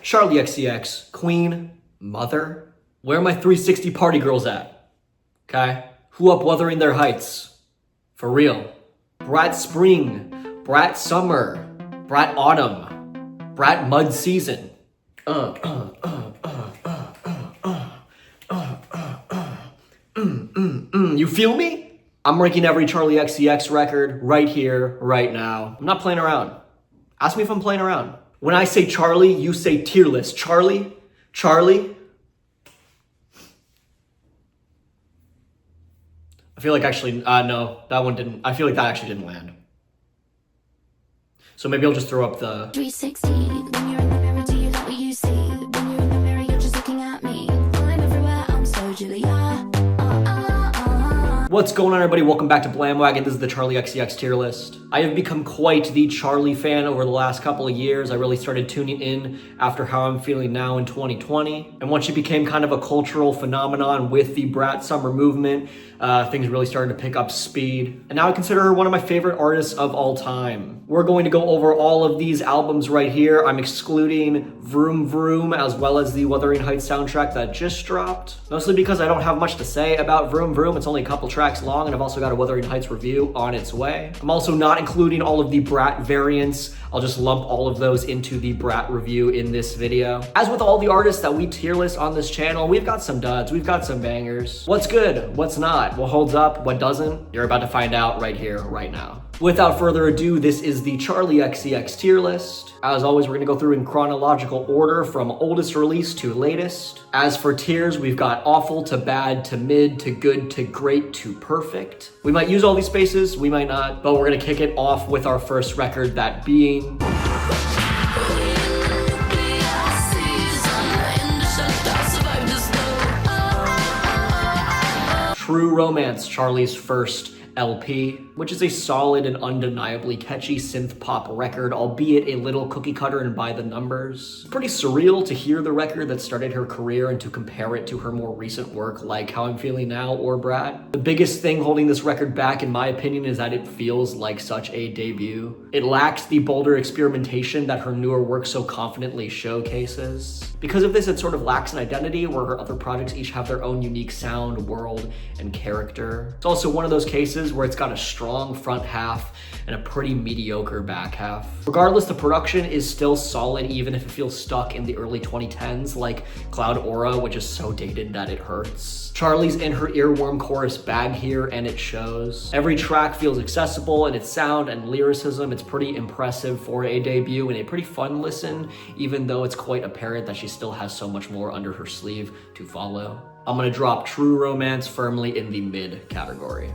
Charli xcx, Queen, Mother. Where are my 360 party girls at? Okay? Who up Wuthering Their Heights? For real. BRAT Spring, BRAT Summer, BRAT Autumn, BRAT Mud Season. You feel me? I'm ranking every Charli xcx record right here, right now. I'm not playing around. Ask me if I'm playing around. When I say Charli, you say tier list. Charli, Charli. I feel like actually, no, that one didn't. I feel like that actually didn't land. So maybe I'll just throw up the 360. When you're in the mirror, do you like what you see? When you're in the mirror, you're just looking at me. I'm everywhere, I'm so Julia. What's going on, everybody? Welcome back to Blamwagon. This is the Charli xcx tier list. I have become quite the Charli fan over the last couple of years. I really started tuning in after How I'm Feeling Now in 2020. And once she became kind of a cultural phenomenon with the BRAT summer movement, things really started to pick up speed. And now I consider her one of my favorite artists of all time. We're going to go over all of these albums right here. I'm excluding Vroom Vroom as well as the Wuthering Heights soundtrack that just dropped. Mostly because I don't have much to say about Vroom Vroom. It's only a couple tracks long, and I've also got a Wuthering Heights review on its way. I'm also not including all of the BRAT variants. I'll just lump all of those into the BRAT review in this video. As with all the artists that we tier list on this channel, we've got some duds, we've got some bangers. What's good? What's not? What holds up? What doesn't? You're about to find out right here, right now. Without further ado, this is the Charli xcx tier list. As always, we're gonna go through in chronological order from oldest release to latest. As for tiers, we've got awful to bad to mid to good to great to perfect. We might use all these spaces, we might not, but we're gonna kick it off with our first record, that being True Romance, Charli's first LP, which is a solid and undeniably catchy synth pop record, albeit a little cookie cutter and by the numbers. It's pretty surreal to hear the record that started her career and to compare it to her more recent work like How I'm Feeling Now or BRAT. The biggest thing holding this record back, in my opinion, is that it feels like such a debut. It lacks the bolder experimentation that her newer work so confidently showcases. Because of this, it sort of lacks an identity where her other projects each have their own unique sound, world, and character. It's also one of those cases where it's got a strong front half and a pretty mediocre back half. Regardless, the production is still solid even if it feels stuck in the early 2010s like Cloud Aura, which is so dated that it hurts. Charli's in her earworm chorus bag here, and it shows. Every track feels accessible in its sound and lyricism. It's pretty impressive for a debut and a pretty fun listen, even though it's quite apparent that she still has so much more under her sleeve to follow. I'm gonna drop True Romance firmly in the mid category.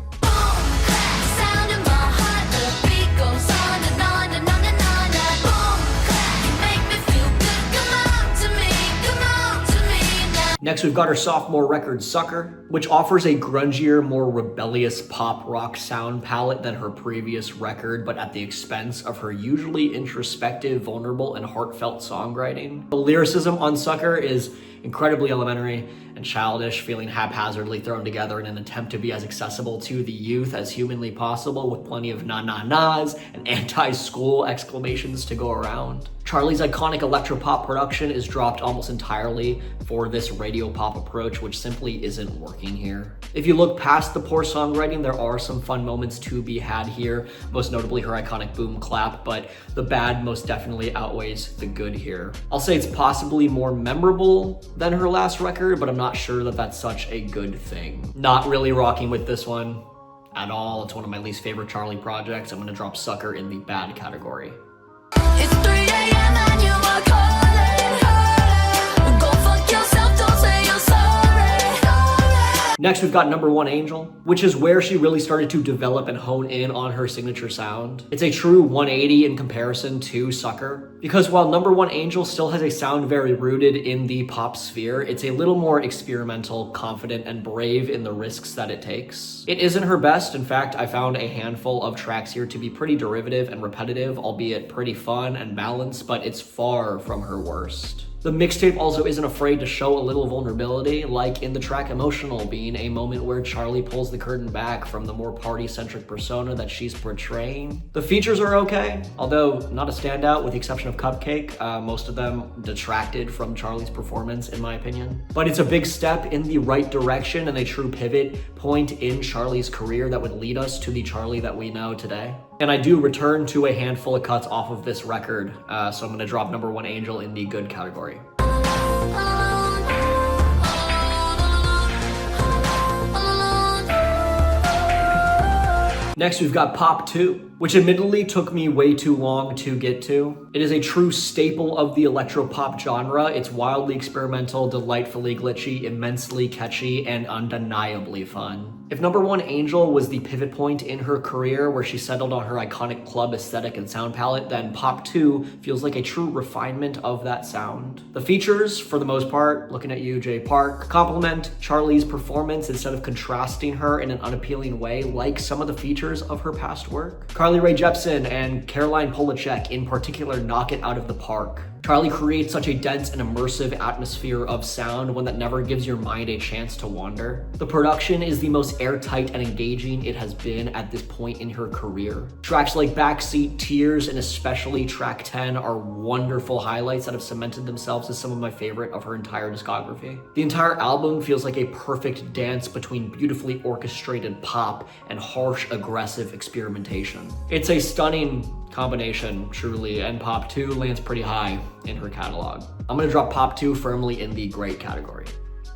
Next, we've got her sophomore record, Sucker, which offers a grungier, more rebellious pop rock sound palette than her previous record, but at the expense of her usually introspective, vulnerable, and heartfelt songwriting. The lyricism on Sucker is incredibly elementary and childish, feeling haphazardly thrown together in an attempt to be as accessible to the youth as humanly possible, with plenty of na-na-nas and anti-school exclamations to go around. Charli's iconic electropop production is dropped almost entirely for this radio pop approach, which simply isn't working here. If you look past the poor songwriting, there are some fun moments to be had here, most notably her iconic boom clap, but the bad most definitely outweighs the good here. I'll say it's possibly more memorable than her last record, but I'm not sure that that's such a good thing. Not really rocking with this one at all. It's one of my least favorite Charli projects. I'm gonna drop Sucker in the bad category. It's 3 a.m. and you are calling. Go fuck yourself, don't say you're sorry. Next, we've got Number One Angel, which is where she really started to develop and hone in on her signature sound. It's a true 180 in comparison to Sucker, because while Number One Angel still has a sound very rooted in the pop sphere, it's a little more experimental, confident, and brave in the risks that it takes. It isn't her best. In fact, I found a handful of tracks here to be pretty derivative and repetitive, albeit pretty fun and balanced, but it's far from her worst. The mixtape also isn't afraid to show a little vulnerability, like in the track Emotional being a moment where Charli pulls the curtain back from the more party-centric persona that she's portraying. The features are okay, although not a standout with the exception of Cupcake. Most of them detracted from Charli's performance in my opinion. But it's a big step in the right direction and a true pivot point in Charli's career that would lead us to the Charli that we know today. And I do return to a handful of cuts off of this record, so I'm gonna drop number 1 Angel in the good category. Next, we've got Pop 2, which admittedly took me way too long to get to. It is a true staple of the electro-pop genre. It's wildly experimental, delightfully glitchy, immensely catchy, and undeniably fun. If number 1 Angel was the pivot point in her career where she settled on her iconic club aesthetic and sound palette, then Pop 2 feels like a true refinement of that sound. The features, for the most part, looking at you, Jay Park, complement Charli's performance instead of contrasting her in an unappealing way like some of the features of her past work. Carly Rae Jepsen and Caroline Polachek in particular knock it out of the park. Charli creates such a dense and immersive atmosphere of sound, one that never gives your mind a chance to wander. The production is the most airtight and engaging it has been at this point in her career. Tracks like Backseat, Tears, and especially track 10 are wonderful highlights that have cemented themselves as some of my favorite of her entire discography. The entire album feels like a perfect dance between beautifully orchestrated pop and harsh, aggressive experimentation. It's a stunning combination, truly, and Pop 2 lands pretty high in her catalog. I'm gonna drop Pop 2 firmly in the great category.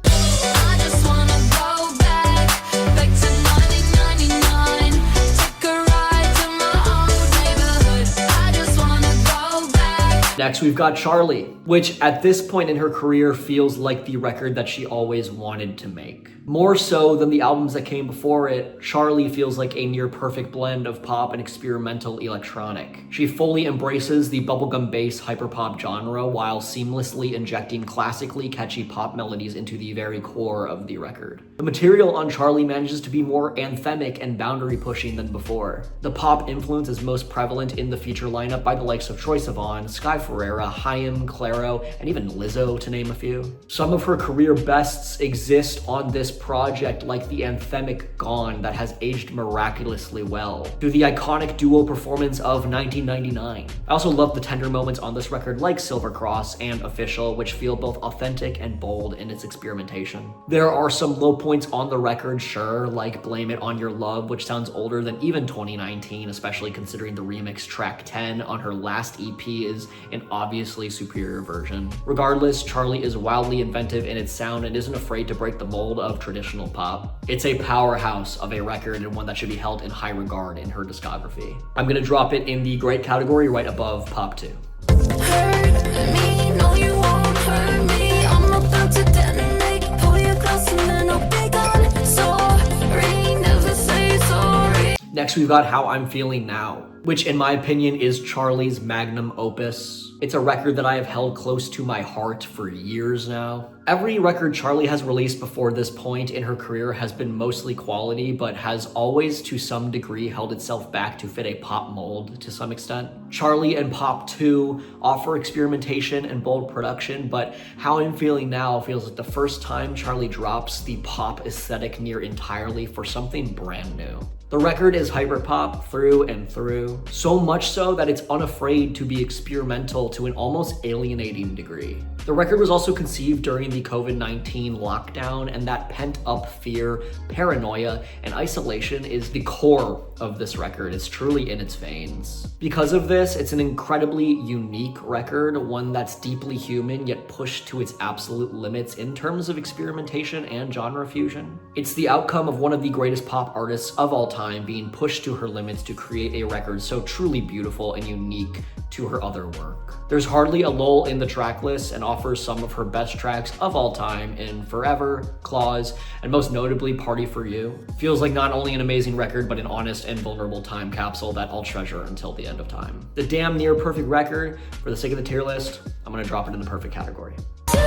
I just wanna go back to 1999. Take a ride to my old neighborhood. I just wanna go back. Next, we've got Charli, which at this point in her career feels like the record that she always wanted to make. More so than the albums that came before it, Charli feels like a near perfect blend of pop and experimental electronic. She fully embraces the bubblegum bass hyperpop genre while seamlessly injecting classically catchy pop melodies into the very core of the record. The material on Charli manages to be more anthemic and boundary pushing than before. The pop influence is most prevalent in the feature lineup by the likes of Troye Sivan, Sky Ferreira, Haim, Clairo, and even Lizzo, to name a few. Some of her career bests exist on this project, like the anthemic Gone that has aged miraculously well, to the iconic duo performance of 1999. I also love the tender moments on this record like Silver Cross and Official, which feel both authentic and bold in its experimentation. There are some low points on the record, sure, like Blame It On Your Love, which sounds older than even 2019, especially considering the remix track 10 on her last EP is an obviously superior version. Regardless, Charli is wildly inventive in its sound and isn't afraid to break the mold of traditional pop. It's a powerhouse of a record and one that should be held in high regard in her discography. I'm gonna drop it in the great category right above Pop 2. Hurt me, no you won't hurt me. I'm about to detonate. Pull you close and then I'll be gone. Sorry, never say sorry. Next, we've got How I'm Feeling Now, which in my opinion is Charli's magnum opus. It's a record that I have held close to my heart for years now. Every record Charli has released before this point in her career has been mostly quality, but has always to some degree held itself back to fit a pop mold to some extent. Charli and Pop 2 offer experimentation and bold production, but How I'm Feeling Now feels like the first time Charli drops the pop aesthetic near entirely for something brand new. The record is hyperpop through and through, so much so that it's unafraid to be experimental to an almost alienating degree. The record was also conceived during the COVID-19 lockdown, and that pent-up fear, paranoia, and isolation is the core of this record. It's truly in its veins. Because of this, it's an incredibly unique record, one that's deeply human yet pushed to its absolute limits in terms of experimentation and genre fusion. It's the outcome of one of the greatest pop artists of all time being pushed to her limits to create a record so truly beautiful and unique to her other work. There's hardly a lull in the track list and offers some of her best tracks of all time in Forever, Claws, and most notably Party For You. Feels like not only an amazing record, but an honest and vulnerable time capsule that I'll treasure until the end of time. The damn near perfect record. For the sake of the tier list, I'm gonna drop it in the perfect category. Do you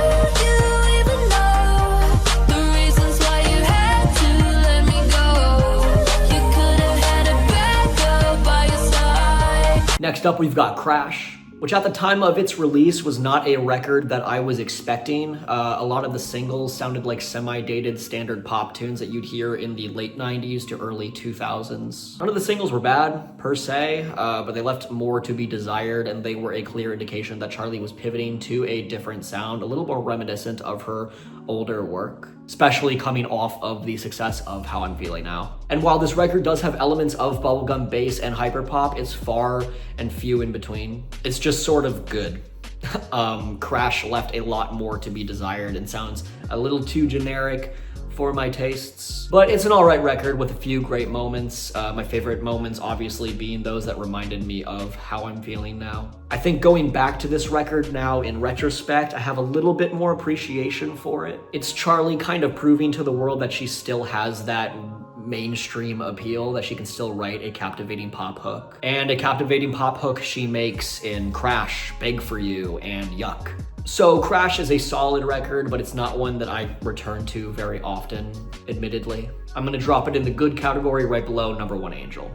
even know the reasons why you had to let me go? You could have had a backup by your side. Next up, we've got Crash, which at the time of its release was not a record that I was expecting. A lot of the singles sounded like semi-dated standard pop tunes that you'd hear in the late 90s to early 2000s. None of the singles were bad, per se, but they left more to be desired, and they were a clear indication that Charli was pivoting to a different sound, a little more reminiscent of her older work, especially coming off of the success of How I'm Feeling Now. And while this record does have elements of bubblegum bass and hyperpop, it's far and few in between. It's just sort of good. Crash left a lot more to be desired and sounds a little too generic for my tastes, but it's an alright record with a few great moments. My favorite moments obviously being those that reminded me of How I'm Feeling Now. I think going back to this record now in retrospect, I have a little bit more appreciation for it. It's Charli kind of proving to the world that she still has that mainstream appeal, that she can still write a captivating pop hook. And a captivating pop hook she makes in Crash, Beg For You, and Yuck. So Crash is a solid record, but it's not one that I return to very often, admittedly. I'm gonna drop it in the good category right below Number One Angel.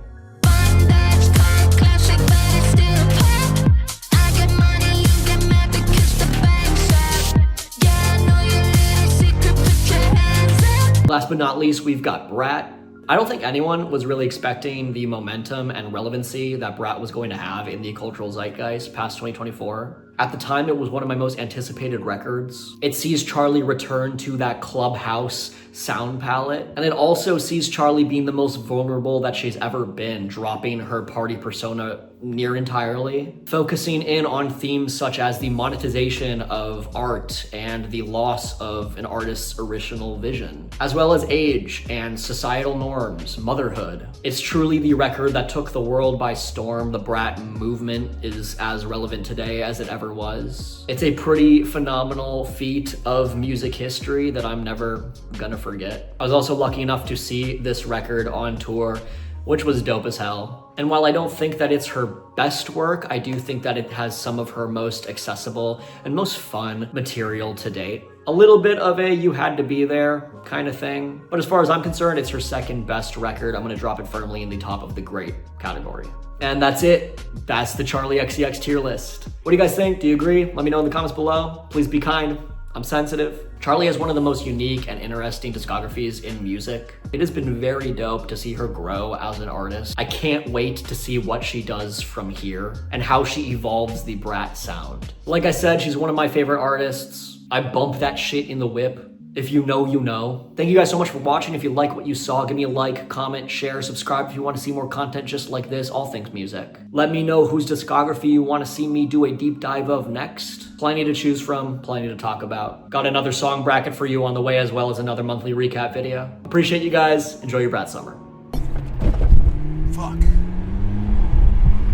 Last but not least, we've got BRAT. I don't think anyone was really expecting the momentum and relevancy that BRAT was going to have in the cultural zeitgeist past 2024. At the time, it was one of my most anticipated records. It sees Charli return to that clubhouse sound palette, and it also sees Charli being the most vulnerable that she's ever been, dropping her party persona near entirely, focusing in on themes such as the monetization of art and the loss of an artist's original vision, as well as age and societal norms, motherhood. It's truly the record that took the world by storm. The BRAT movement is as relevant today as it ever was. It's a pretty phenomenal feat of music history that I'm never gonna forget. I was also lucky enough to see this record on tour, which was dope as hell. And while I don't think that it's her best work, I do think that it has some of her most accessible and most fun material to date. A little bit of a you had to be there kind of thing. But as far as I'm concerned, it's her second best record. I'm gonna drop it firmly in the top of the great category. And that's it. That's the Charli xcx tier list. What do you guys think? Do you agree? Let me know in the comments below. Please be kind. I'm sensitive. Charli has one of the most unique and interesting discographies in music. It has been very dope to see her grow as an artist. I can't wait to see what she does from here and how she evolves the BRAT sound. Like I said, she's one of my favorite artists. I bump that shit in the whip. If you know, you know. Thank you guys so much for watching. If you like what you saw, give me a like, comment, share, subscribe if you want to see more content just like this, all things music. Let me know whose discography you want to see me do a deep dive of next. Plenty to choose from, plenty to talk about. Got another song bracket for you on the way, as well as another monthly recap video. Appreciate you guys. Enjoy your BRAT summer.